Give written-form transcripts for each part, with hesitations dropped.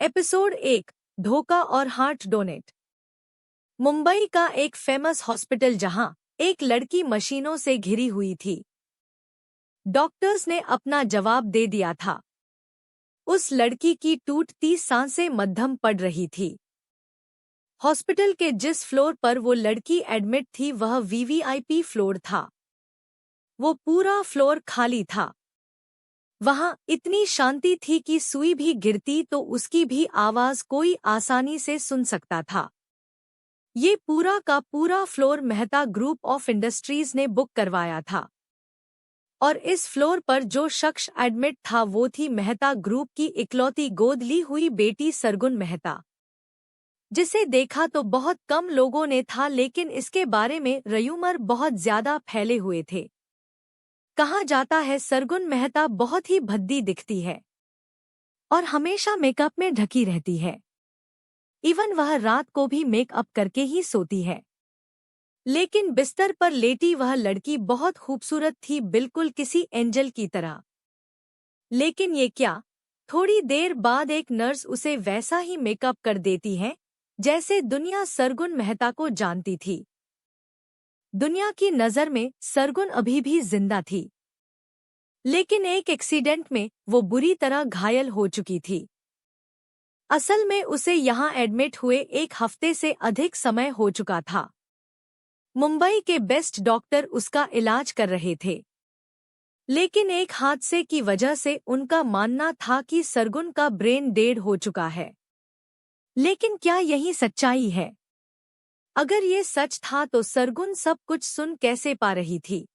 Episode 1 धोखा और heart donate. Mumbai का एक फेमस हॉस्पिटल जहां एक लड़की मशीनों से घिरी हुई थी। डॉक्टर्स ने अपना जवाब दे दिया था। उस लड़की की टूटती सांसें मध्यम पड़ रही थी। हॉस्पिटल के जिस फ्लोर पर वो लड़की एडमिट थी वह वीवीआईपी फ्लोर था। वो पूरा फ्लोर खाली था। वहां इतनी शांति थी कि सुई भी गिरती तो उसकी भी आवाज कोई आसानी से सुन सकता था। ये पूरा का पूरा floor Mehta group of industries ने बुक करवाया था। और इस फ्लोर पर जो शख्स एडमिट था वो थी मेहता ग्रुप की इकलौती गोद ली हुई बेटी सरगुन मेहता, जिसे देखा तो बहुत कम लोगों ने था, लेकिन इसके बारे में रयूमर बहुत ज्यादा फैले हुए थे। कहा जाता है सरगुन मेहता बहुत ही भद्दी दिखती है और हमेशा मेकअप में ढकी रहती है। इवन वह रात को भी मेकअप करके ही सोती है। लेकिन बिस्तर पर लेटी वह लड़की बहुत खूबसूरत थी, बिल्कुल किसी एंजल की तरह। लेकिन ये क्या, थोड़ी देर बाद एक नर्स उसे वैसा ही मेकअप कर देती है जैसे दुनिया सरगुन मेहता को जानती थी। दुनिया की नज़र में सरगुन अभी भी जिंदा थी, लेकिन एक एक्सीडेंट में वो बुरी तरह घायल हो चुकी थी। असल में उसे यहाँ एडमिट हुए एक हफ्ते से अधिक समय हो चुका था। मुंबई के बेस्ट डॉक्टर उसका इलाज कर रहे थे, लेकिन एक हादसे की वजह से उनका मानना था कि सरगुन का ब्रेन डेड हो चुका है। लेकिन क्या यही सच्चाई है? अगर ये सच था तो सरगुन सब कुछ सुन कैसे पा रही थी?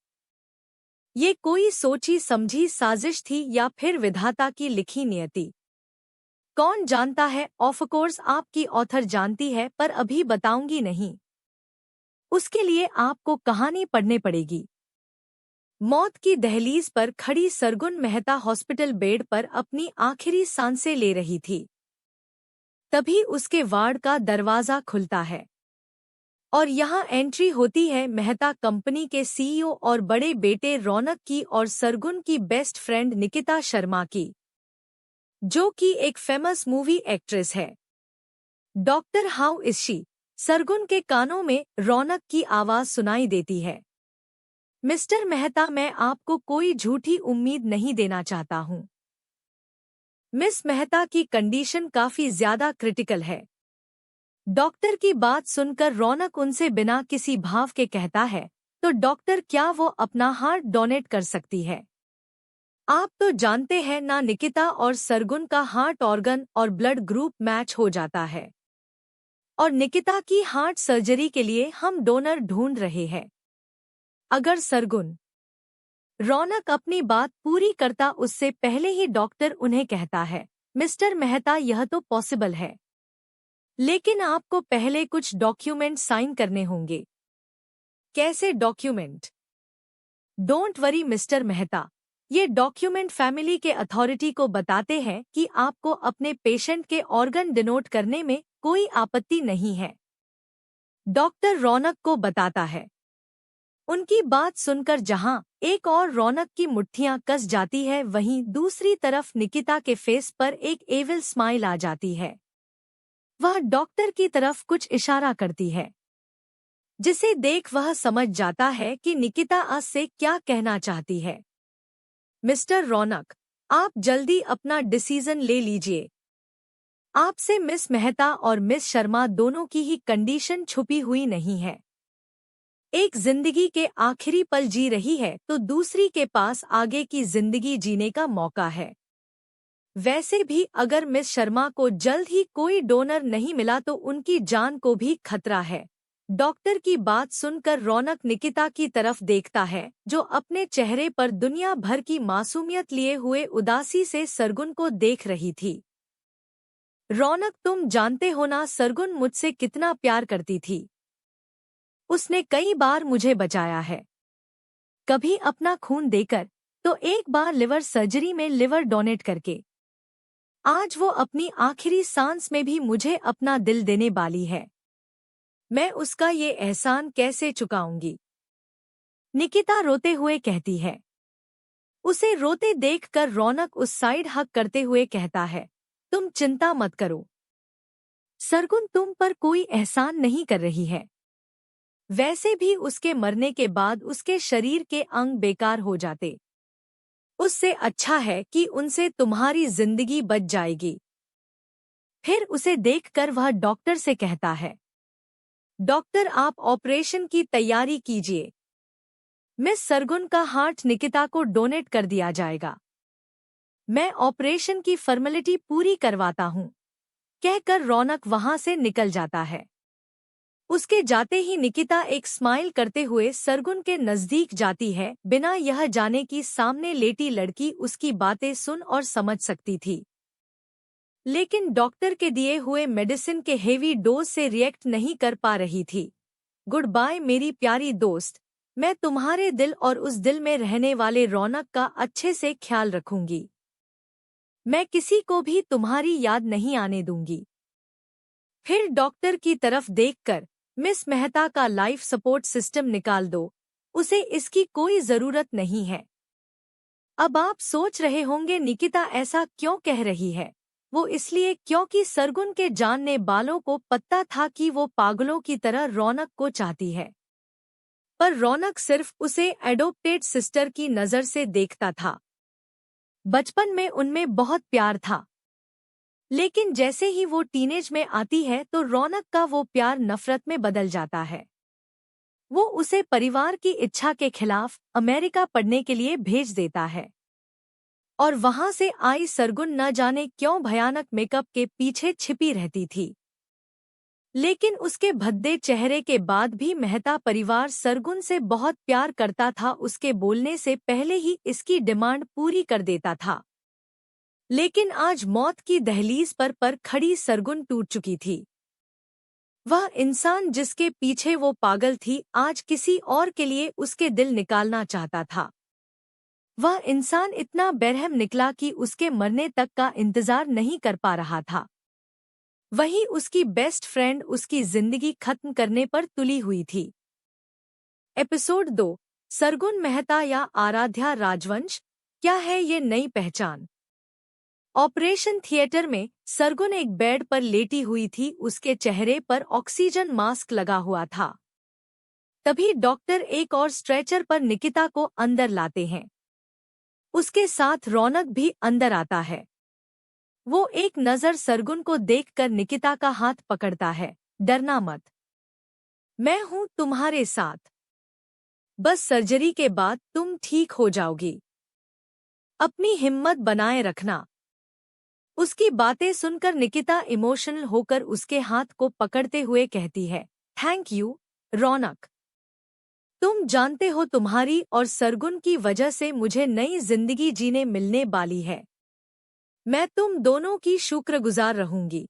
ये कोई सोची समझी साजिश थी या फिर विधाता की लिखी नियति? कौन जानता है। ऑफ कोर्स आपकी ऑथर जानती है, पर अभी बताऊंगी नहीं। उसके लिए आपको कहानी पढ़ने पड़ेगी। मौत की दहलीज पर खड़ी सरगुन मेहता हॉस्पिटल बेड पर अपनी आखिरी सांसें ले रही थी। तभी उसके वार्ड का दरवाजा खुलता है और यहाँ एंट्री होती है मेहता कंपनी के सीईओ और बड़े बेटे रौनक की और सरगुन की बेस्ट फ्रेंड निकिता शर्मा की, जो कि एक फेमस मूवी एक्ट्रेस है। Doctor how is she? Sargun के कानों में रौनक की आवाज सुनाई देती है। मिस्टर मेहता, मैं आपको कोई झूठी उम्मीद नहीं देना चाहता हूँ। मिस मेहता की कंडीशन काफी ज्यादा क्रिटिकल है। डॉक्टर की बात सुनकर रौनक उनसे बिना किसी भाव के कहता है, तो डॉक्टर क्या वो अपना हार्ट डोनेट कर सकती है? आप तो जानते हैं ना, निकिता और सरगुन का हार्ट ऑर्गन और ब्लड ग्रुप मैच हो जाता है और निकिता की हार्ट सर्जरी के लिए हम डोनर ढूंढ रहे हैं। अगर सरगुन। रौनक अपनी बात पूरी करता उससे पहले ही डॉक्टर उन्हें कहता है, मिस्टर मेहता, यह तो पॉसिबल है, लेकिन आपको पहले कुछ डॉक्यूमेंट साइन करने होंगे। कैसे document? Don't worry mister Mehta, ये डॉक्यूमेंट फैमिली के अथॉरिटी को बताते हैं कि आपको अपने पेशेंट के ऑर्गन डिनोट करने में कोई आपत्ति नहीं है। डॉक्टर रौनक को बताता है। उनकी बात सुनकर जहां एक और रौनक की मुट्ठियां कस जाती है, वहीं दूसरी तरफ निकिता के फेस पर एक एविल स्माइल आ जाती है। वह डॉक्टर की तरफ कुछ इशारा करती है, जिसे देख वह समझ जाता है कि निकिता आज से क्या कहना चाहती है। मिस्टर रौनक, आप जल्दी अपना डिसीजन ले लीजिए। आपसे मिस मेहता और मिस शर्मा दोनों की ही कंडीशन छुपी हुई नहीं है। एक जिंदगी के आखिरी पल जी रही है तो दूसरी के पास आगे की जिंदगी जीने का मौका है। वैसे भी अगर मिस शर्मा को जल्द ही कोई डोनर नहीं मिला तो उनकी जान को भी खतरा है। डॉक्टर की बात सुनकर रौनक निकिता की तरफ देखता है, जो अपने चेहरे पर दुनिया भर की मासूमियत लिए हुए उदासी से सरगुन को देख रही थी। रौनक, तुम जानते हो ना सरगुन मुझसे कितना प्यार करती थी। उसने कई बार मुझे बचाया है, कभी अपना खून देकर तो एक बार लिवर सर्जरी में लिवर डोनेट करके। आज वो अपनी आखिरी सांस में भी मुझे अपना दिल देने वाली है। मैं उसका ये एहसान कैसे चुकाऊंगी? निकिता रोते हुए कहती है। उसे रोते देखकर रौनक उस साइड हक करते हुए कहता है, तुम चिंता मत करो। सरगुन तुम पर कोई एहसान नहीं कर रही है। वैसे भी उसके मरने के बाद उसके शरीर के अंग बेकार हो जाते। उससे अच्छा है कि उनसे तुम्हारी जिंदगी बच जाएगी। फिर उसे देखकर वह डॉक्टर से कहता है, डॉक्टर आप ऑपरेशन की तैयारी कीजिए। मिस सरगुन का हार्ट निकिता को डोनेट कर दिया जाएगा। मैं ऑपरेशन की फॉर्मेलिटी पूरी करवाता हूँ, कहकर रौनक वहां से निकल जाता है। उसके जाते ही निकिता एक स्माइल करते हुए सरगुन के नजदीक जाती है, बिना यह जाने कि सामने लेटी लड़की उसकी बातें सुन और समझ सकती थी। लेकिन डॉक्टर के दिए हुए मेडिसिन के हेवी डोज से रिएक्ट नहीं कर पा रही थी। गुड बाय मेरी प्यारी दोस्त, मैं तुम्हारे दिल और उस दिल में रहने वाले रौनक का अच्छे से ख्याल रखूंगी। मैं किसी को भी तुम्हारी याद नहीं आने दूंगी। फिर डॉक्टर की तरफ देखकर, मिस मेहता का लाइफ सपोर्ट सिस्टम निकाल दो, उसे इसकी कोई जरूरत नहीं है। अब आप सोच रहे होंगे निकिता ऐसा क्यों कह रही है। वो इसलिए क्योंकि सरगुन के जानने वालों को पता था कि वो पागलों की तरह रौनक को चाहती है। पर रौनक सिर्फ उसे एडोप्टेड सिस्टर की नज़र से देखता था। बचपन में उनमें बहुत प्यार था, लेकिन जैसे ही वो टीनेज में आती है तो रौनक का वो प्यार नफरत में बदल जाता है। वो उसे परिवार की इच्छा के खिलाफ अमेरिका पढ़ने के लिए भेज देता है और वहां से आई सरगुन न जाने क्यों भयानक मेकअप के पीछे छिपी रहती थी। लेकिन उसके भद्दे चेहरे के बाद भी मेहता परिवार सरगुन से बहुत प्यार करता था। उसके बोलने से पहले ही इसकी डिमांड पूरी कर देता था। लेकिन आज मौत की दहलीज पर खड़ी सरगुन टूट चुकी थी। वह इंसान जिसके पीछे वो पागल थी आज किसी और के लिए उसके दिल निकालना चाहता था। वह इंसान इतना बेरहम निकला कि उसके मरने तक का इंतजार नहीं कर पा रहा था। वहीं उसकी बेस्ट फ्रेंड उसकी जिंदगी खत्म करने पर तुली हुई थी। एपिसोड 2, सरगुन मेहता या आराध्या राजवंश, क्या है ये नई पहचान। ऑपरेशन थिएटर में सरगुन एक बेड पर लेटी हुई थी। उसके चेहरे पर ऑक्सीजन मास्क लगा हुआ था। तभी डॉक्टर एक और स्ट्रेचर पर निकिता को अंदर लाते हैं। उसके साथ रौनक भी अंदर आता है। वो एक नज़र सरगुन को देखकर निकिता का हाथ पकड़ता है, डरना मत, मैं हूं तुम्हारे साथ। बस सर्जरी के बाद तुम ठीक हो जाओगी। अपनी हिम्मत बनाए रखना। उसकी बातें सुनकर निकिता इमोशनल होकर उसके हाथ को पकड़ते हुए कहती है, थैंक यू रौनक। तुम जानते हो तुम्हारी और सरगुन की वजह से मुझे नई जिंदगी जीने मिलने वाली है। मैं तुम दोनों की शुक्रगुजार रहूंगी।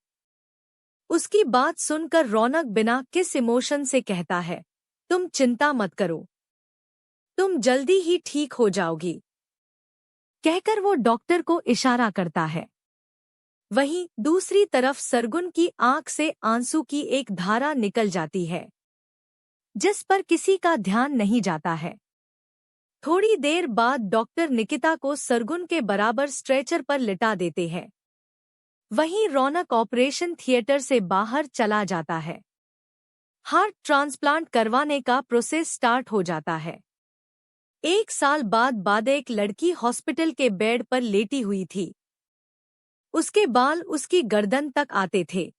उसकी बात सुनकर रौनक बिना किस इमोशन से कहता है, तुम चिंता मत करो, तुम जल्दी ही ठीक हो जाओगी। कहकर वो डॉक्टर को इशारा करता है। वहीं दूसरी तरफ सरगुन की आंख से आंसू की एक धारा निकल जाती है, जिस पर किसी का ध्यान नहीं जाता है। थोड़ी देर बाद डॉक्टर निकिता को सरगुन के बराबर स्ट्रेचर पर लिटा देते हैं। वहीं रौनक ऑपरेशन थिएटर से बाहर चला जाता है। हार्ट ट्रांसप्लांट करवाने का प्रोसेस स्टार्ट हो जाता है। 1 साल बाद एक लड़की हॉस्पिटल के बेड पर लेटी हुई थी। उसके बाल उसकी गर्दन तक आते थे।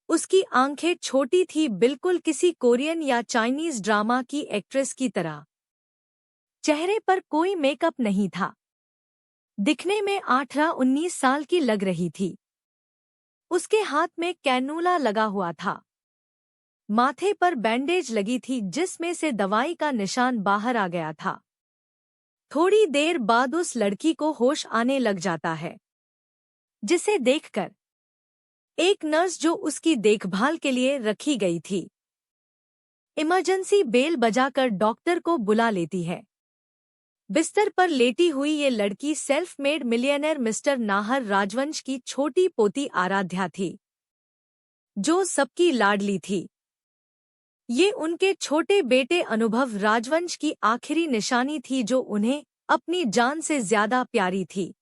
उसकी आंखें छोटी थी, बिल्कुल किसी कोरियन या चाइनीज ड्रामा की एक्ट्रेस की तरह। चेहरे पर कोई मेकअप नहीं था। दिखने में 18-19 साल की लग रही थी। उसके हाथ में कैनूला लगा हुआ था। माथे पर बैंडेज लगी थी जिसमें से दवाई का निशान बाहर आ गया था। थोड़ी देर बाद उस लड़की को होश आने लग जाता है, जिसे देखकर एक नर्स जो उसकी देखभाल के लिए रखी गई थी, इमरजेंसी बेल बजाकर डॉक्टर को बुला लेती है। बिस्तर पर लेटी हुई ये लड़की self made millionaire mister Nahar राजवंश की छोटी पोती आराध्या थी, जो सबकी लाडली थी। ये उनके छोटे बेटे अनुभव राजवंश की आखिरी निशानी थी, जो उन्हें अपनी जान से ज्यादा प्यारी थी।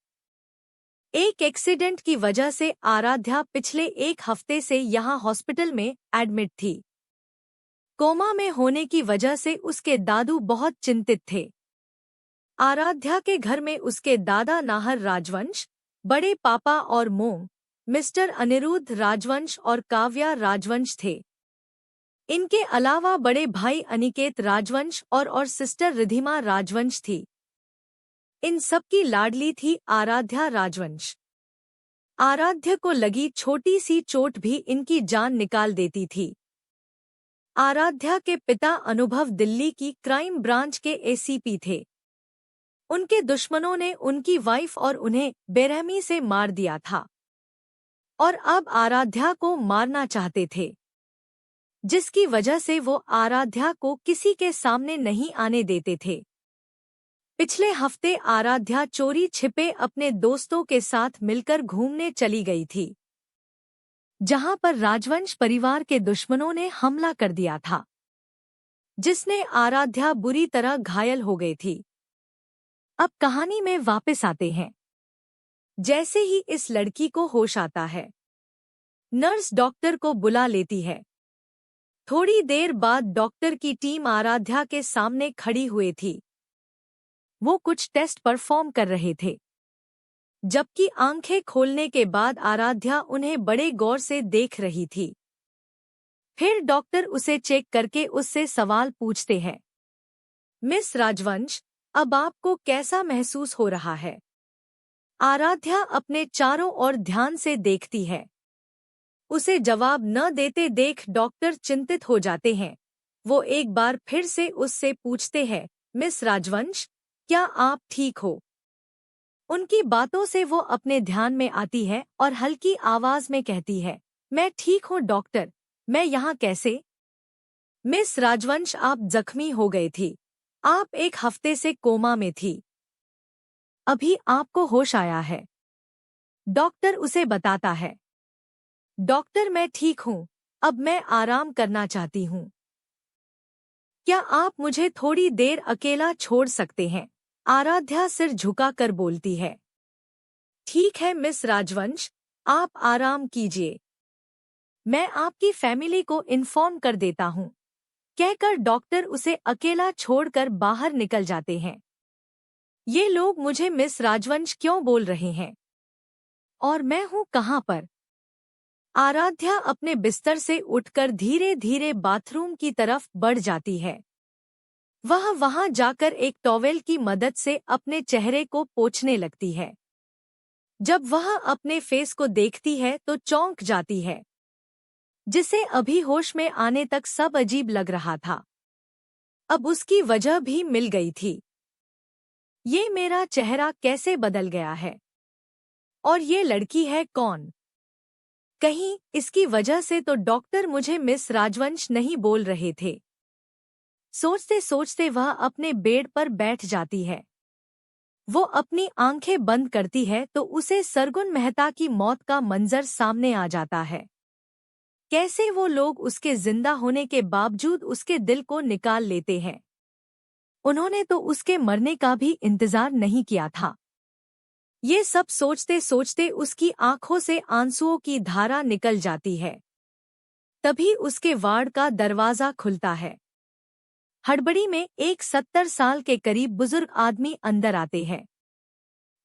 एक एक्सीडेंट की वजह से आराध्या पिछले एक हफ्ते से यहाँ हॉस्पिटल में एडमिट थी। कोमा में होने की वजह से उसके दादू बहुत चिंतित थे। आराध्या के घर में उसके दादा नाहर राजवंश, बड़े पापा और मोम, मिस्टर अनिरुद्ध राजवंश और काव्या राजवंश थे। इनके अलावा बड़े भाई अनिकेत राजवंश और सिस्टर रिधिमा राजवंश थी। इन सबकी लाडली थी आराध्या राजवंश। आराध्य को लगी छोटी सी चोट भी इनकी जान निकाल देती थी। आराध्या के पिता अनुभव दिल्ली की क्राइम ब्रांच के एसीपी थे। उनके दुश्मनों ने उनकी वाइफ और उन्हें बेरहमी से मार दिया था और अब आराध्या को मारना चाहते थे, जिसकी वजह से वो आराध्या को किसी के सामने नहीं आने देते थे। पिछले हफ्ते आराध्या चोरी छिपे अपने दोस्तों के साथ मिलकर घूमने चली गई थी, जहां पर राजवंश परिवार के दुश्मनों ने हमला कर दिया था, जिसने आराध्या बुरी तरह घायल हो गई थी। अब कहानी में वापस आते हैं। जैसे ही इस लड़की को होश आता है, नर्स डॉक्टर को बुला लेती है। थोड़ी देर बाद डॉक्टर की टीम आराध्या के सामने खड़ी हुई थी। वो कुछ टेस्ट परफॉर्म कर रहे थे, जबकि आंखें खोलने के बाद आराध्या उन्हें बड़े गौर से देख रही थी। फिर डॉक्टर उसे चेक करके उससे सवाल पूछते हैं, मिस राजवंश, अब आपको कैसा महसूस हो रहा है? आराध्या अपने चारों ओर ध्यान से देखती है। उसे जवाब न देते देख डॉक्टर चिंतित हो जाते हैं। वो एक बार फिर से उससे पूछते हैं, मिस राजवंश, क्या आप ठीक हो? उनकी बातों से वो अपने ध्यान में आती है और हल्की आवाज में कहती है, मैं ठीक हूँ डॉक्टर, मैं यहाँ कैसे? मिस राजवंश, आप जख्मी हो गए थी। आप एक हफ्ते से कोमा में थी। अभी आपको होश आया है। डॉक्टर उसे बताता है। डॉक्टर, मैं ठीक हूँ, अब मैं आराम करना चाहती हूँ। क्या आप मुझे थोड़ी देर अकेला छोड़ सकते हैं? आराध्या सिर झुकाकर बोलती है। ठीक है मिस राजवंश, आप आराम कीजिए। मैं आपकी फैमिली को इन्फॉर्म कर देता हूँ, कहकर डॉक्टर उसे अकेला छोड़कर बाहर निकल जाते हैं। ये लोग मुझे मिस राजवंश क्यों बोल रहे हैं? और मैं हूँ कहाँ पर? आराध्या अपने बिस्तर से उठकर धीरे धीरे बाथरूम की तरफ बढ़ जाती है। वह वहां जाकर एक टॉवेल की मदद से अपने चेहरे को पोंछने लगती है। जब वह अपने फेस को देखती है तो चौंक जाती है, जिसे अभी होश में आने तक सब अजीब लग रहा था, अब उसकी वजह भी मिल गई थी। ये मेरा चेहरा कैसे बदल गया है? और ये लड़की है कौन? कहीं इसकी वजह से तो डॉक्टर मुझे मिस राजवंश नहीं बोल रहे थे। सोचते सोचते वह अपने बेड पर बैठ जाती है। वो अपनी आंखें बंद करती है तो उसे सरगुन मेहता की मौत का मंजर सामने आ जाता है। कैसे वो लोग उसके जिंदा होने के बावजूद उसके दिल को निकाल लेते हैं। उन्होंने तो उसके मरने का भी इंतजार नहीं किया था। ये सब सोचते सोचते उसकी आंखों से आंसुओं की धारा निकल जाती है। तभी उसके वार्ड का दरवाजा खुलता है। हड़बड़ी में एक 70 साल के करीब बुजुर्ग आदमी अंदर आते हैं।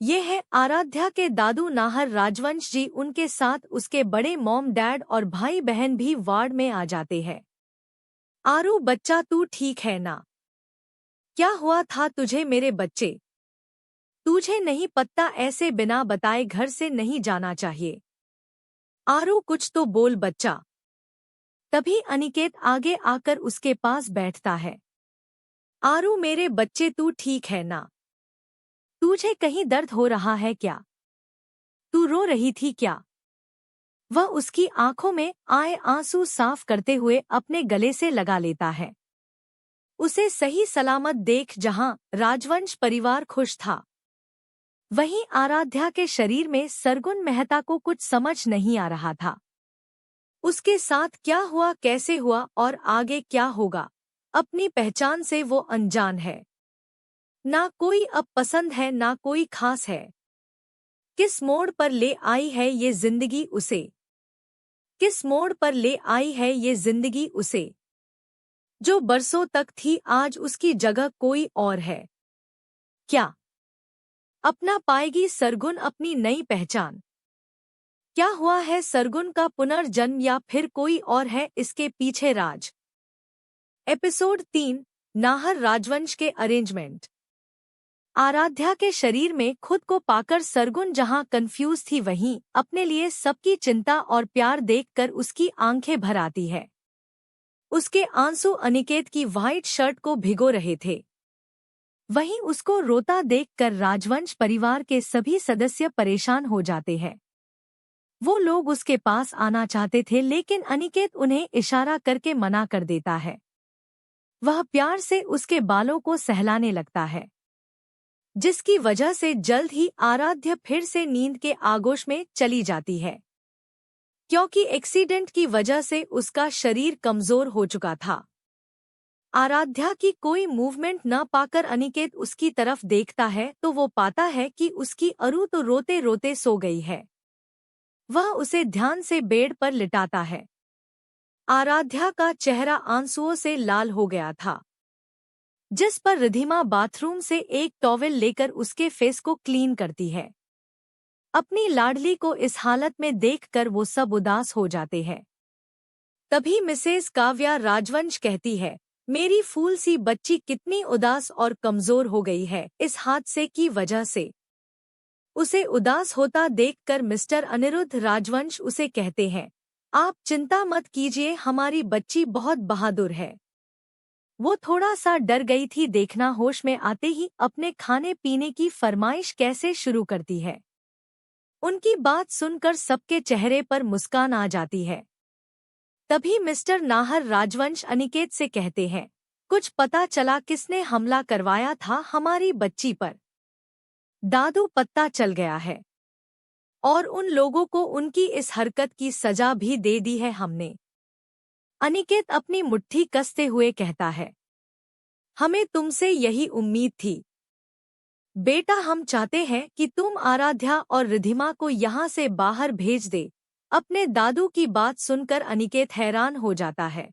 ये है आराध्या के दादू नाहर राजवंश जी। उनके साथ उसके बड़े मॉम डैड और भाई बहन भी वार्ड में आ जाते हैं। आरू बच्चा, तू ठीक है ना? क्या हुआ था तुझे मेरे बच्चे? तुझे नहीं पता ऐसे बिना बताए घर से नहीं जाना चाहिए। आरू कुछ तो बोल बच्चा। तभी अनिकेत आगे आकर उसके पास बैठता है। आरू मेरे बच्चे, तू ठीक है ना? तुझे कहीं दर्द हो रहा है क्या? तू रो रही थी क्या? वह उसकी आंखों में आए आंसू साफ करते हुए अपने गले से लगा लेता है। उसे सही सलामत देख जहां राजवंश परिवार खुश था, वहीं आराध्या के शरीर में सरगुन मेहता को कुछ समझ नहीं आ रहा था। उसके साथ क्या हुआ, कैसे हुआ और आगे क्या होगा, अपनी पहचान से वो अनजान है। ना कोई अब पसंद है, ना कोई खास है। किस मोड़ पर ले आई है ये जिंदगी उसे? किस मोड़ पर ले आई है ये जिंदगी उसे? जो बरसों तक थी आज उसकी जगह कोई और है। क्या अपना पाएगी सरगुन अपनी नई पहचान? क्या हुआ है सरगुन का पुनर्जन्म या फिर कोई और है इसके पीछे राज? एपिसोड 3, नाहर राजवंश के अरेंजमेंट। आराध्या के शरीर में खुद को पाकर सरगुन जहां कंफ्यूज थी वहीं अपने लिए सबकी चिंता और प्यार देखकर उसकी आंखें भर आती है। उसके आंसू अनिकेत की व्हाइट शर्ट को भिगो रहे थे। वहीं उसको रोता देखकर राजवंश परिवार के सभी सदस्य परेशान हो जाते हैं। वो लोग उसके पास आना चाहते थे लेकिन अनिकेत उन्हें इशारा करके मना कर देता है। वह प्यार से उसके बालों को सहलाने लगता है, जिसकी वजह से जल्द ही आराध्य फिर से नींद के आगोश में चली जाती है, क्योंकि एक्सीडेंट की वजह से उसका शरीर कमजोर हो चुका था। आराध्या की कोई मूवमेंट न पाकर अनिकेत उसकी तरफ देखता है तो वो पाता है कि उसकी अरू तो रोते रोते सो गई है। वह उसे ध्यान से बेड पर लिटाता है। आराध्या का चेहरा आंसुओं से लाल हो गया था, जिस पर रिधिमा बाथरूम से एक टॉवेल लेकर उसके फेस को क्लीन करती है। अपनी लाडली को इस हालत में देखकर वो सब उदास हो जाते हैं। तभी मिसेस काव्या राजवंश कहती है, मेरी फूल सी बच्ची कितनी उदास और कमजोर हो गई है इस हादसे की वजह से। उसे उदास होता देखकर मिस्टर अनिरुद्ध राजवंश उसे कहते हैं, आप चिंता मत कीजिए, हमारी बच्ची बहुत बहादुर है। वो थोड़ा सा डर गई थी, देखना होश में आते ही अपने खाने पीने की फरमाइश कैसे शुरू करती है। उनकी बात सुनकर सबके चेहरे पर मुस्कान आ जाती है। तभी मिस्टर नाहर राजवंश अनिकेत से कहते हैं, कुछ पता चला किसने हमला करवाया था हमारी बच्ची पर? दादू पता चल गया है और उन लोगों को उनकी इस हरकत की सजा भी दे दी है हमने। अनिकेत अपनी मुट्ठी कसते हुए कहता है, हमें तुमसे यही उम्मीद थी बेटा। हम चाहते हैं कि तुम आराध्या और रिधिमा को यहाँ से बाहर भेज दे। अपने दादू की बात सुनकर अनिकेत हैरान हो जाता है।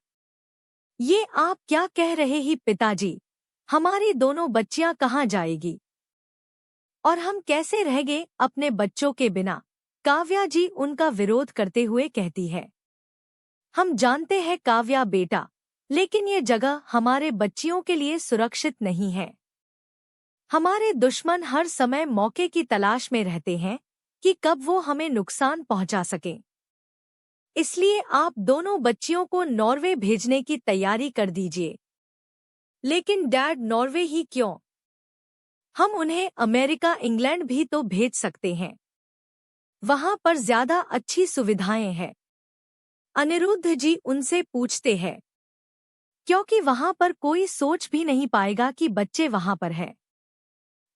ये आप क्या कह रहे ही पिताजी? हमारी दोनों बच्चियां कहाँ जाएगी और हम कैसे रहेंगे अपने बच्चों के बिना? काव्या जी उनका विरोध करते हुए कहती है, हम जानते हैं काव्या बेटा, लेकिन ये जगह हमारे बच्चियों के लिए सुरक्षित नहीं है। हमारे दुश्मन हर समय मौके की तलाश में रहते हैं कि कब वो हमें नुकसान पहुंचा सकें। इसलिए आप दोनों बच्चियों को नॉर्वे भेजने की तैयारी कर दीजिए। लेकिन डैड, नॉर्वे ही क्यों? हम उन्हें अमेरिका, इंग्लैंड भी तो भेज सकते हैं। वहां पर ज्यादा अच्छी सुविधाएं हैं। अनिरुद्ध जी उनसे पूछते हैं, क्योंकि वहां पर कोई सोच भी नहीं पाएगा कि बच्चे वहां पर हैं।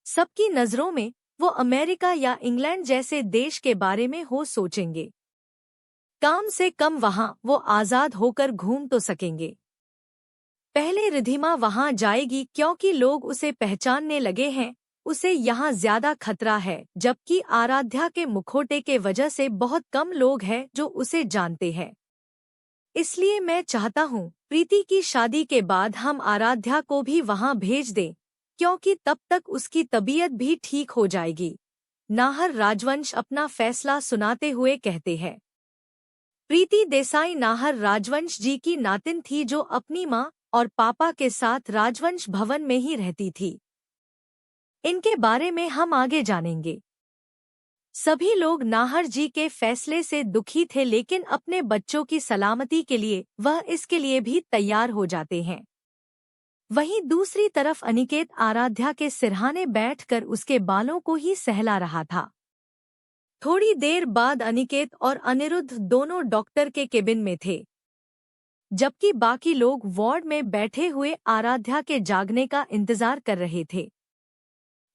सबकी नजरों में वो अमेरिका या इंग्लैंड जैसे देश के बारे में हो सोचेंगे। कम से कम वहां वो आजाद होकर घूम तो सकेंगे। पहले रिधिमा वहां जाएगी क्योंकि लोग उसे पहचानने लगे हैं। उसे यहाँ ज्यादा खतरा है, जबकि आराध्या के मुखौटे के वजह से बहुत कम लोग हैं जो उसे जानते हैं। इसलिए मैं चाहता हूँ प्रीति की शादी के बाद हम आराध्या को भी वहां भेज दें, क्योंकि तब तक उसकी तबीयत भी ठीक हो जाएगी। नाहर राजवंश अपना फैसला सुनाते हुए कहते हैं, प्रीति देसाई नाहर राजवंश जी की नातिन थी जो अपनी माँ और पापा के साथ राजवंश भवन में ही रहती थी। इनके बारे में हम आगे जानेंगे। सभी लोग नाहर जी के फैसले से दुखी थे, लेकिन अपने बच्चों की सलामती के लिए वह इसके लिए भी तैयार हो जाते हैं। वहीं दूसरी तरफ अनिकेत आराध्या के सिरहाने बैठकर उसके बालों को ही सहला रहा था। थोड़ी देर बाद अनिकेत और अनिरुद्ध दोनों डॉक्टर के केबिन में थे, जबकि बाकी लोग वार्ड में बैठे हुए आराध्या के जागने का इंतजार कर रहे थे।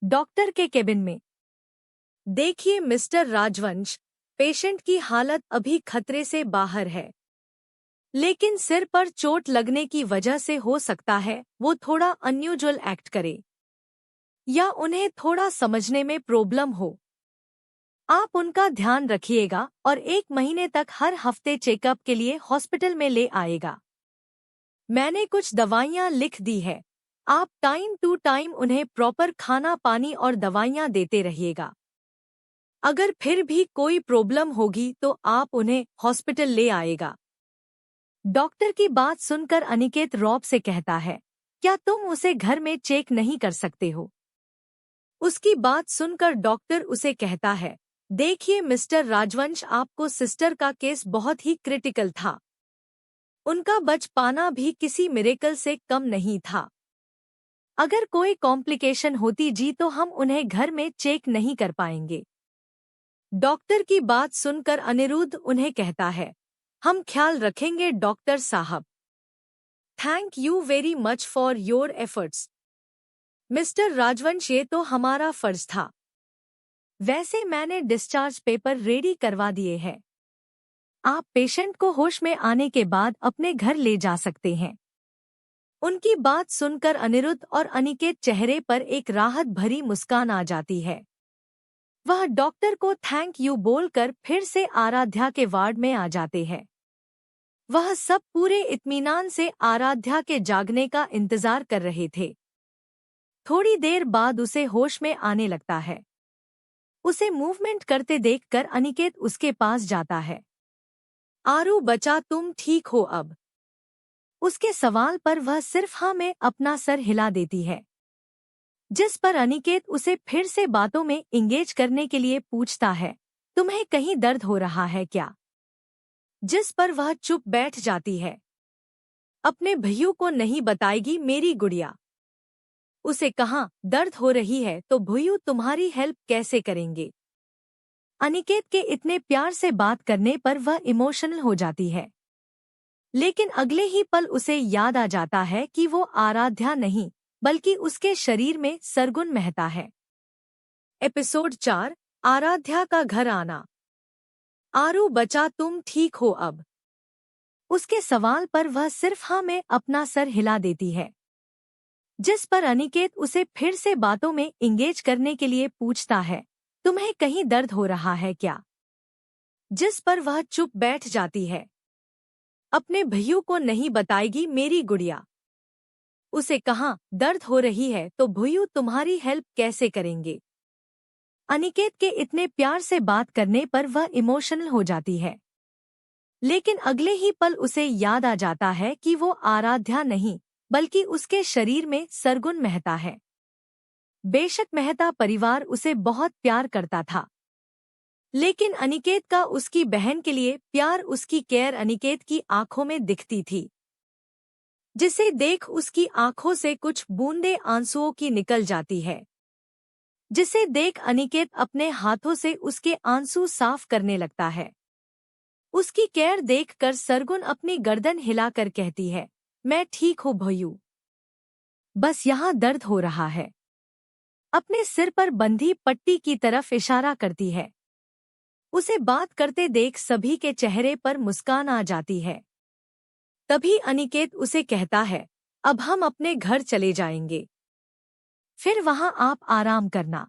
डॉक्टर के केबिन में, देखिए मिस्टर राजवंश, पेशेंट की हालत अभी खतरे से बाहर है, लेकिन सिर पर चोट लगने की वजह से हो सकता है वो थोड़ा अनयूजुअल एक्ट करे या उन्हें थोड़ा समझने में प्रॉब्लम हो। आप उनका ध्यान रखिएगा और 1 महीने तक हर हफ्ते चेकअप के लिए हॉस्पिटल में ले आएगा। मैंने कुछ दवाइयाँ लिख दी है। आप टाइम टू टाइम उन्हें प्रॉपर खाना पानी और दवाइयाँ देते रहिएगा। अगर फिर भी कोई प्रॉब्लम होगी तो आप उन्हें हॉस्पिटल ले आएगा। डॉक्टर की बात सुनकर अनिकेत रॉब से कहता है, क्या तुम उसे घर में चेक नहीं कर सकते हो? उसकी बात सुनकर डॉक्टर उसे कहता है, देखिए मिस्टर राजवंश, आपको सिस्टर का केस बहुत ही क्रिटिकल था। उनका बच पाना भी किसी मिरेकल से कम नहीं था। अगर कोई कॉम्प्लिकेशन होती जी तो हम उन्हें घर में चेक नहीं कर पाएंगे। डॉक्टर की बात सुनकर अनिरुद्ध उन्हें कहता है, हम ख्याल रखेंगे डॉक्टर साहब। Thank you very much for your efforts mister राजवंश, ये तो हमारा फर्ज था। वैसे मैंने डिस्चार्ज पेपर रेडी करवा दिए हैं। आप पेशेंट को होश में आने के बाद अपने घर ले जा सकते हैं। उनकी बात सुनकर अनिरुद्ध और अनिकेत चेहरे पर एक राहत भरी मुस्कान आ जाती है। वह डॉक्टर को थैंक यू बोलकर फिर से आराध्या के वार्ड में आ जाते हैं। वह सब पूरे इत्मीनान से आराध्या के जागने का इंतजार कर रहे थे। थोड़ी देर बाद उसे होश में आने लगता है। उसे मूवमेंट करते देखकर अनिकेत उसके पास जाता है। आरू बचा, तुम ठीक हो अब? उसके सवाल पर वह सिर्फ हाँ में अपना सर हिला देती है, जिस पर अनिकेत उसे फिर से बातों में इंगेज करने के लिए पूछता है, तुम्हें कहीं दर्द हो रहा है क्या? जिस पर वह चुप बैठ जाती है। अपने भैया को नहीं बताएगी मेरी गुड़िया? उसे कहाँ दर्द हो रही है तो भैया तुम्हारी हेल्प कैसे करेंगे? अनिकेत के इतने प्यार से बात करने पर वह इमोशनल हो जाती है, लेकिन अगले ही पल उसे याद आ जाता है कि वो आराध्या नहीं बल्कि उसके शरीर में सरगुन महता है। एपिसोड 4, आराध्या का घर आना। आरू बचा, तुम ठीक हो अब? उसके सवाल पर वह सिर्फ हाँ में अपना सर हिला देती है, जिस पर अनिकेत उसे फिर से बातों में इंगेज करने के लिए पूछता है, तुम्हें कहीं दर्द हो रहा है क्या? जिस पर वह चुप बैठ जाती है। अपने भैया को नहीं बताएगी मेरी गुड़िया? उसे कहाँ दर्द हो रही है तो भैया तुम्हारी हेल्प कैसे करेंगे? अनिकेत के इतने प्यार से बात करने पर वह इमोशनल हो जाती है, लेकिन अगले ही पल उसे याद आ जाता है कि वो आराध्या नहीं बल्कि उसके शरीर में सरगुन महता है। बेशक मेहता परिवार उसे बहुत प्यार करता था, लेकिन अनिकेत का उसकी बहन के लिए प्यार, उसकी केयर अनिकेत की आंखों में दिखती थी, जिसे देख उसकी आंखों से कुछ बूंदें आंसुओं की निकल जाती है, जिसे देख अनिकेत अपने हाथों से उसके आंसू साफ करने लगता है। उसकी केयर देखकर सरगुन अपनी गर्दन हिलाकर कहती है, मैं ठीक हूँ भैयू, बस यहाँ दर्द हो रहा है। अपने सिर पर बंधी पट्टी की तरफ इशारा करती है। उसे बात करते देख सभी के चेहरे पर मुस्कान आ जाती है। तभी अनिकेत उसे कहता है, अब हम अपने घर चले जाएंगे, फिर वहां आप आराम करना।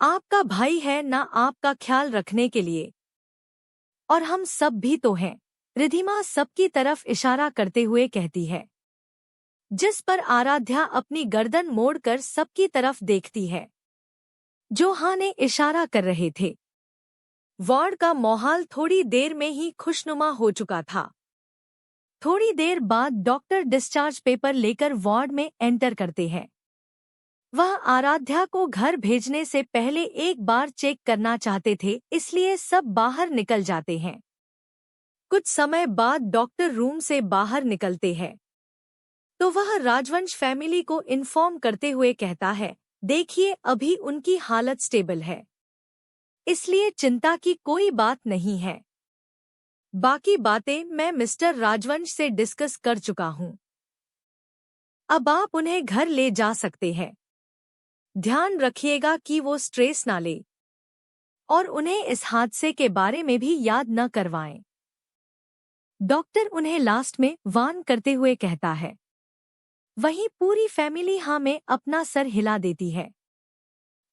आपका भाई है ना आपका ख्याल रखने के लिए, और हम सब भी तो हैं। रिधिमा सबकी तरफ इशारा करते हुए कहती है, जिस पर आराध्या अपनी गर्दन मोड़कर सबकी तरफ देखती है, जो हाँ ने इशारा कर रहे थे। वार्ड का माहौल थोड़ी देर में ही खुशनुमा हो चुका था। थोड़ी देर बाद डॉक्टर डिस्चार्ज पेपर लेकर वार्ड में एंटर करते हैं। वह आराध्या को घर भेजने से पहले एक बार चेक करना चाहते थे, इसलिए सब बाहर निकल जाते हैं। कुछ समय बाद डॉक्टर रूम से बाहर निकलते हैं तो वह राजवंश फैमिली को इन्फॉर्म करते हुए कहता है, देखिए अभी उनकी हालत स्टेबल है, इसलिए चिंता की कोई बात नहीं है। बाकी बातें मैं मिस्टर राजवंश से डिस्कस कर चुका हूँ। अब आप उन्हें घर ले जा सकते हैं। ध्यान रखिएगा कि वो स्ट्रेस ना ले और उन्हें इस हादसे के बारे में भी याद न करवाएं। डॉक्टर उन्हें लास्ट में वार्न करते हुए कहता है। वहीं पूरी फैमिली हाँ में अपना सर हिला देती है।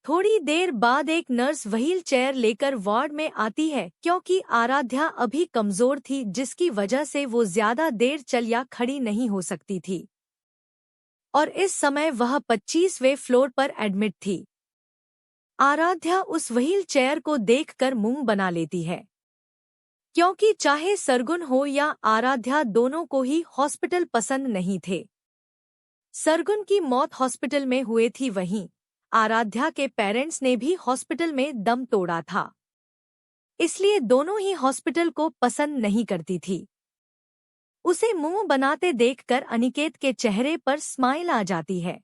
थोड़ी देर बाद एक नर्स व्हील चेयर लेकर वार्ड में आती है क्योंकि आराध्या अभी कमजोर थी, जिसकी वजह से वो ज्यादा देर चल या खड़ी नहीं हो सकती थी और इस समय वह 25वें फ्लोर पर एडमिट थी। आराध्या उस व्हील चेयर को देखकर मुंह बना लेती है क्योंकि चाहे सरगुन हो या आराध्या, दोनों को ही हॉस्पिटल पसंद नहीं थे। सरगुन की मौत हॉस्पिटल में हुई थी, वहीं आराध्या के पेरेंट्स ने भी हॉस्पिटल में दम तोड़ा था, इसलिए दोनों ही हॉस्पिटल को पसंद नहीं करती थी। उसे मुंह बनाते देखकर अनिकेत के चेहरे पर स्माइल आ जाती है।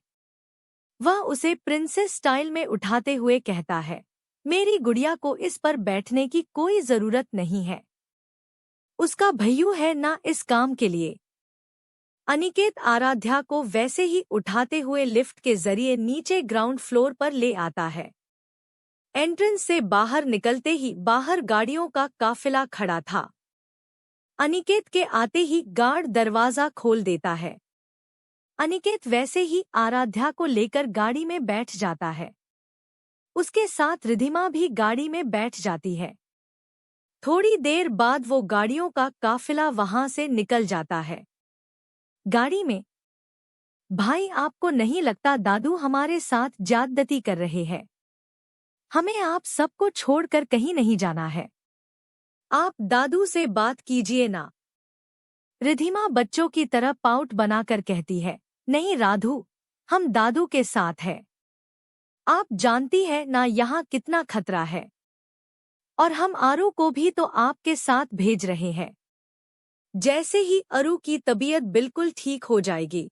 वह उसे प्रिंसेस स्टाइल में उठाते हुए कहता है, मेरी गुड़िया को इस पर बैठने की कोई जरूरत नहीं है, उसका भैयू है ना इस काम के लिए। अनिकेत आराध्या को वैसे ही उठाते हुए लिफ्ट के जरिए नीचे ग्राउंड फ्लोर पर ले आता है। एंट्रेंस से बाहर निकलते ही बाहर गाड़ियों का काफिला खड़ा था। अनिकेत के आते ही गार्ड दरवाजा खोल देता है। अनिकेत वैसे ही आराध्या को लेकर गाड़ी में बैठ जाता है। उसके साथ रिधिमा भी गाड़ी में बैठ जाती है। थोड़ी देर बाद वो गाड़ियों का काफिला वहां से निकल जाता है। गाड़ी में, भाई आपको नहीं लगता दादू हमारे साथ ज्यादती कर रहे हैं? हमें आप सबको छोड़कर कहीं नहीं जाना है, आप दादू से बात कीजिए ना। रिधिमा बच्चों की तरह पाउट बनाकर कहती है, नहीं राधू, हम दादू के साथ हैं। आप जानती है ना यहाँ कितना खतरा है, और हम आरू को भी तो आपके साथ भेज रहे हैं। जैसे ही अरू की तबीयत बिल्कुल ठीक हो जाएगी,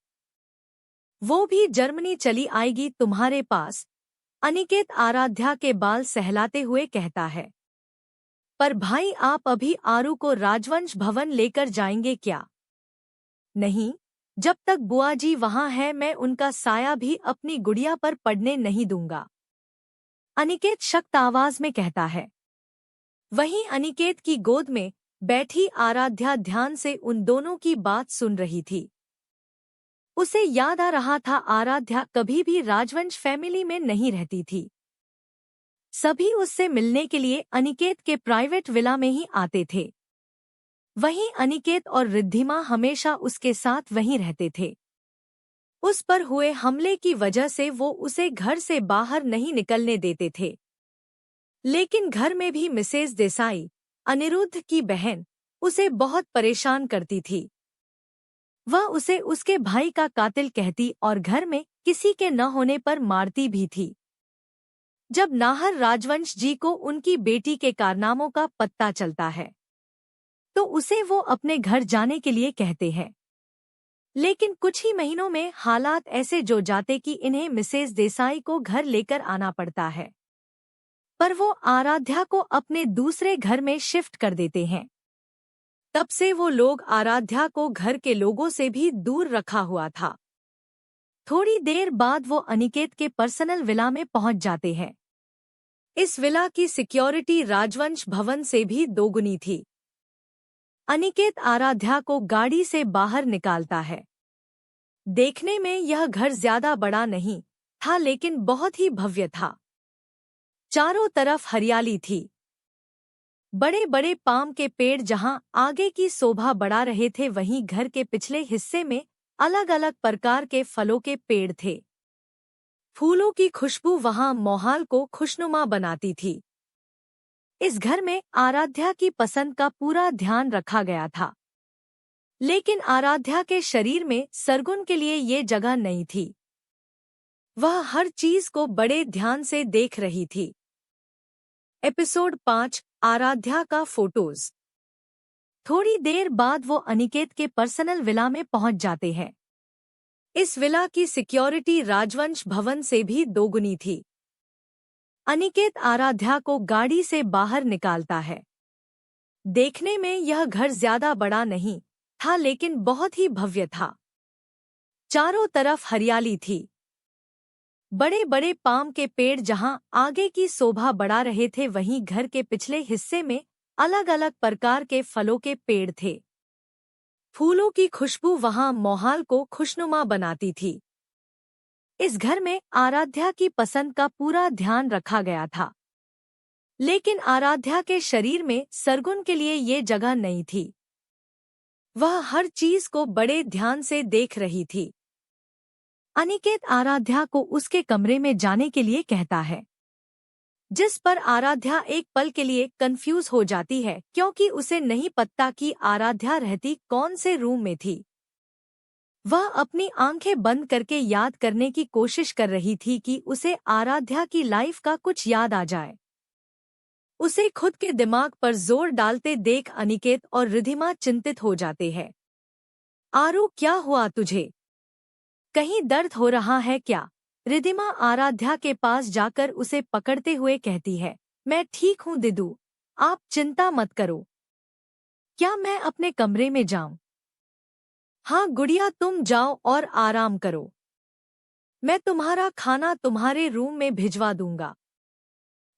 वो भी जर्मनी चली आएगी तुम्हारे पास। अनिकेत आराध्या के बाल सहलाते हुए कहता है, पर भाई आप अभी आरू को राजवंश भवन लेकर जाएंगे क्या? नहीं, जब तक बुआ जी वहां है मैं उनका साया भी अपनी गुड़िया पर पड़ने नहीं दूंगा, अनिकेत सख्त आवाज में कहता है। वहीं अनिकेत की गोद में बैठी आराध्या ध्यान से उन दोनों की बात सुन रही थी। उसे याद आ रहा था आराध्या कभी भी राजवंश फैमिली में नहीं रहती थी। सभी उससे मिलने के लिए अनिकेत के प्राइवेट विला में ही आते थे। वहीं अनिकेत और रिद्धिमा हमेशा उसके साथ वहीं रहते थे। उस पर हुए हमले की वजह से वो उसे घर से बाहर नहीं निकलने देते थे। लेकिन घर में भी मिसेज देसाई, अनिरुद्ध की बहन, उसे बहुत परेशान करती थी। वह उसे उसके भाई का कातिल कहती और घर में किसी के न होने पर मारती भी थी। जब नाहर राजवंश जी को उनकी बेटी के कारनामों का पता चलता है, तो उसे वो अपने घर जाने के लिए कहते हैं। लेकिन कुछ ही महीनों में हालात ऐसे जो जाते कि इन्हें मिसेज देसाई को घर लेकर आना पड़ता है, पर वो आराध्या को अपने दूसरे घर में शिफ्ट कर देते हैं। तब से वो लोग आराध्या को घर के लोगों से भी दूर रखा हुआ था। थोड़ी देर बाद वो अनिकेत के पर्सनल विला में पहुंच जाते हैं। इस विला की सिक्योरिटी राजवंश भवन से भी दोगुनी थी। अनिकेत आराध्या को गाड़ी से बाहर निकालता है। देखने में यह घर ज्यादा बड़ा नहीं था, लेकिन बहुत ही भव्य था। चारों तरफ हरियाली थी। बड़े बड़े पाम के पेड़ जहां आगे की शोभा बढ़ा रहे थे, वहीं घर के पिछले हिस्से में अलग अलग प्रकार के फलों के पेड़ थे। फूलों की खुशबू वहां माहौल को खुशनुमा बनाती थी। इस घर में आराध्या की पसंद का पूरा ध्यान रखा गया था। लेकिन आराध्या के शरीर में सरगुन के लिए ये जगह नहीं थी। वह हर चीज को बड़े ध्यान से देख रही थी। एपिसोड 5, आराध्या का फोटोज। थोड़ी देर बाद वो अनिकेत के पर्सनल विला में पहुंच जाते हैं। इस विला की सिक्योरिटी राजवंश भवन से भी दोगुनी थी। अनिकेत आराध्या को गाड़ी से बाहर निकालता है। देखने में यह घर ज्यादा बड़ा नहीं था, लेकिन बहुत ही भव्य था। चारों तरफ हरियाली थी। बड़े बड़े पाम के पेड़ जहां आगे की शोभा बढ़ा रहे थे, वहीं घर के पिछले हिस्से में अलग अलग प्रकार के फलों के पेड़ थे। फूलों की खुशबू वहां माहौल को खुशनुमा बनाती थी। इस घर में आराध्या की पसंद का पूरा ध्यान रखा गया था, लेकिन आराध्या के शरीर में सरगुन के लिए ये जगह नहीं थी। वह हर चीज को बड़े ध्यान से देख रही थी। अनिकेत आराध्या को उसके कमरे में जाने के लिए कहता है, जिस पर आराध्या एक पल के लिए कंफ्यूज हो जाती है क्योंकि उसे नहीं पता कि आराध्या रहती कौन से रूम में थी। वह अपनी आंखें बंद करके याद करने की कोशिश कर रही थी कि उसे आराध्या की लाइफ का कुछ याद आ जाए। उसे खुद के दिमाग पर जोर डालते देख अनिकेत और रिधिमा चिंतित हो जाते हैं। आरू, क्या हुआ तुझे? कहीं दर्द हो रहा है क्या? रिधिमा आराध्या के पास जाकर उसे पकड़ते हुए कहती है। मैं ठीक हूँ दिदू, आप चिंता मत करो। क्या मैं अपने कमरे में जाऊं? हाँ गुड़िया, तुम जाओ और आराम करो। मैं तुम्हारा खाना तुम्हारे रूम में भिजवा दूंगा।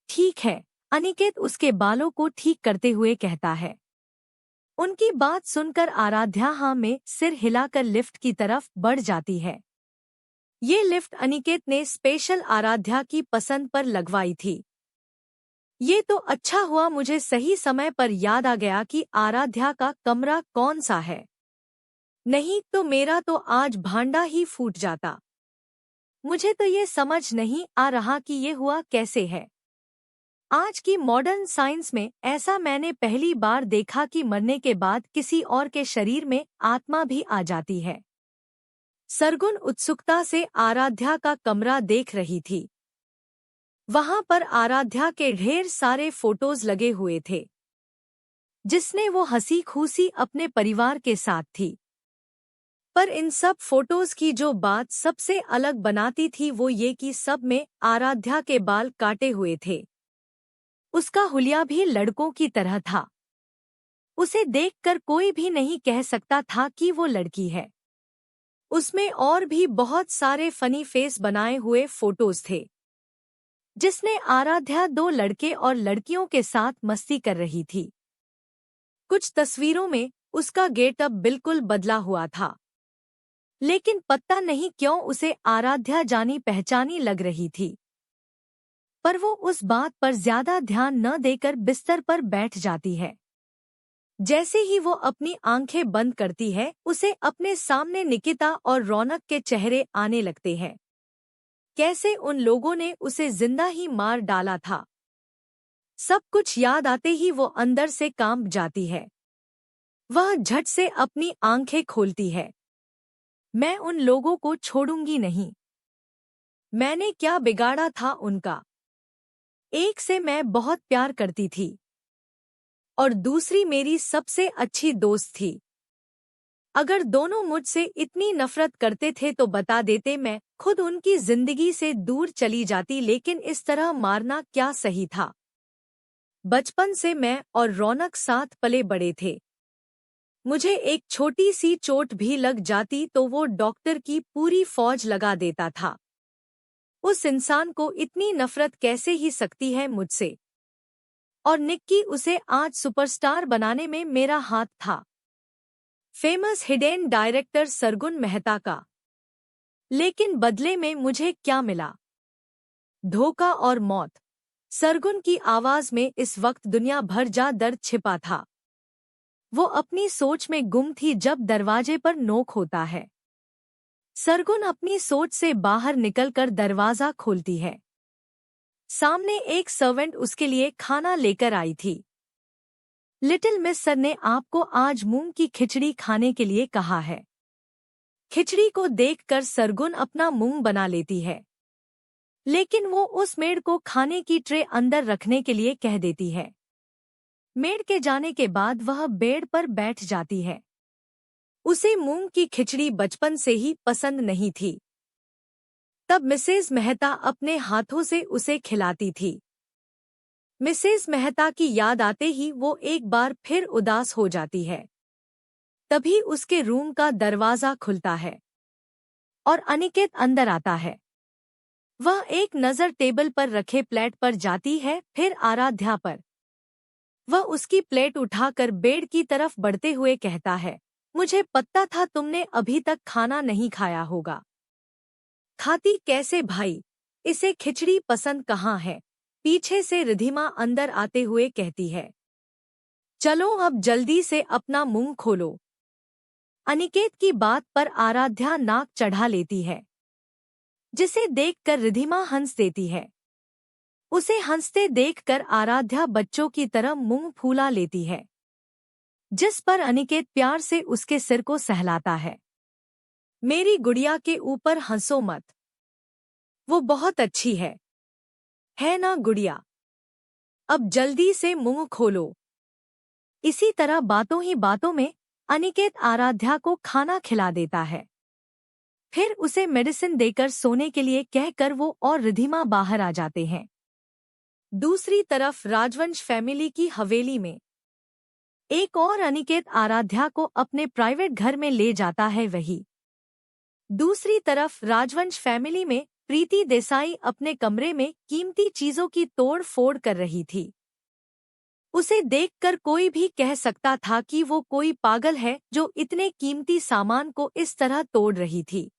ठीक है, अनिकेत उसके बालों को ठीक करते हुए कहता है। उनकी बात सुनकर आराध्या हाँ में सिर हिलाकर लिफ्ट की तरफ बढ़ जाती है। ये लिफ्ट अनिकेत ने स्पेशल आराध्या की पसंद पर लगवाई थी। ये तो अच्छा हुआ मुझे सही समय पर याद आ गया कि आराध्या का कमरा कौन सा है, नहीं तो मेरा तो आज भांडा ही फूट जाता। मुझे तो ये समझ नहीं आ रहा कि ये हुआ कैसे है। आज की मॉडर्न साइंस में ऐसा मैंने पहली बार देखा कि मरने के बाद किसी और के शरीर में आत्मा भी आ जाती है। सरगुन उत्सुकता से आराध्या का कमरा देख रही थी। वहां पर आराध्या के ढेर सारे फोटोज लगे हुए थे, जिसने वो हंसी खुशी अपने परिवार के साथ थी। पर इन सब फोटोज की जो बात सबसे अलग बनाती थी वो ये कि सब में आराध्या के बाल काटे हुए थे। उसका हुलिया भी लड़कों की तरह था। उसे देखकर कोई भी नहीं कह सकता था कि वो लड़की है। उसमें और भी बहुत सारे फनी फेस बनाए हुए फोटोज थे, जिसने आराध्या दो लड़के और लड़कियों के साथ मस्ती कर रही थी। कुछ तस्वीरों में उसका गेटअप बिल्कुल बदला हुआ था, लेकिन पता नहीं क्यों उसे आराध्या जानी पहचानी लग रही थी। पर वो उस बात पर ज्यादा ध्यान न देकर बिस्तर पर बैठ जाती है। जैसे ही वो अपनी आंखें बंद करती है, उसे अपने सामने निकिता और रौनक के चेहरे आने लगते हैं। कैसे उन लोगों ने उसे जिंदा ही मार डाला था। सब कुछ याद आते ही वो अंदर से कांप जाती है। वह झट से अपनी आंखें खोलती है। मैं उन लोगों को छोड़ूंगी नहीं। मैंने क्या बिगाड़ा था उनका? एक से मैं बहुत प्यार करती थी और दूसरी मेरी सबसे अच्छी दोस्त थी। अगर दोनों मुझसे इतनी नफरत करते थे तो बता देते, मैं खुद उनकी जिंदगी से दूर चली जाती, लेकिन इस तरह मारना क्या सही था। बचपन से मैं और रौनक साथ पले बड़े थे। मुझे एक छोटी सी चोट भी लग जाती तो वो डॉक्टर की पूरी फौज लगा देता था। उस इंसान को इतनी नफरत कैसे ही सकती है मुझसे? और निक्की, उसे आज सुपरस्टार बनाने में मेरा हाथ था। Famous hidden director Sargun Mehta का। लेकिन बदले में मुझे क्या मिला? धोखा और मौत। सरगुन की आवाज में इस वक्त दुनिया भर जा दर्द छिपा था। वो अपनी सोच में गुम थी जब दरवाजे पर नोक होता है। सरगुन अपनी सोच से बाहर निकलकर दरवाजा खोलती है। सामने एक सर्वेंट उसके लिए खाना लेकर आई थी। लिटिल मिस सर ने आपको आज मूंग की खिचड़ी खाने के लिए कहा है। खिचड़ी को देखकर सरगुन अपना मुंह बना लेती है, लेकिन वो उस मेड को खाने की ट्रे अंदर रखने के लिए कह देती है। मेड के जाने के बाद वह बेड पर बैठ जाती है। उसे मूंग की खिचड़ी बचपन से ही पसंद नहीं थी। तब मिसेज मेहता अपने हाथों से उसे खिलाती थी। मिसेज मेहता की याद आते ही वो एक बार फिर उदास हो जाती है। तभी उसके रूम का दरवाजा खुलता है और अनिकेत अंदर आता है। वह एक नज़र टेबल पर रखे प्लेट पर जाती है, फिर आराध्या पर। वह उसकी प्लेट उठाकर बेड की तरफ बढ़ते हुए कहता है, मुझे पता था तुमने अभी तक खाना नहीं खाया होगा। खाती कैसे भाई, इसे खिचड़ी पसंद कहाँ है? पीछे से रिधिमा अंदर आते हुए कहती है। चलो अब जल्दी से अपना मुंह खोलो। अनिकेत की बात पर आराध्या नाक चढ़ा लेती है, जिसे देखकर रिधिमा हंस देती है। उसे हंसते देखकर आराध्या बच्चों की तरह मुंह फूला लेती है, जिस पर अनिकेत प्यार से उसके सिर को सहलाता है। मेरी गुड़िया के ऊपर हंसो मत, वो बहुत अच्छी है ना गुड़िया? अब जल्दी से मुंह खोलो। इसी तरह बातों ही बातों में अनिकेत आराध्या को खाना खिला देता है। फिर उसे मेडिसिन देकर सोने के लिए कहकर वो और रिधिमा बाहर आ जाते हैं। दूसरी तरफ राजवंश फैमिली की हवेली में एक और अनिकेत आराध्या को अपने प्राइवेट घर में ले जाता है। वही दूसरी तरफ राजवंश फैमिली में प्रीति देसाई अपने कमरे में कीमती चीजों की तोड़ फोड़ कर रही थी। उसे देखकर कोई भी कह सकता था कि वो कोई पागल है जो इतने कीमती सामान को इस तरह तोड़ रही थी।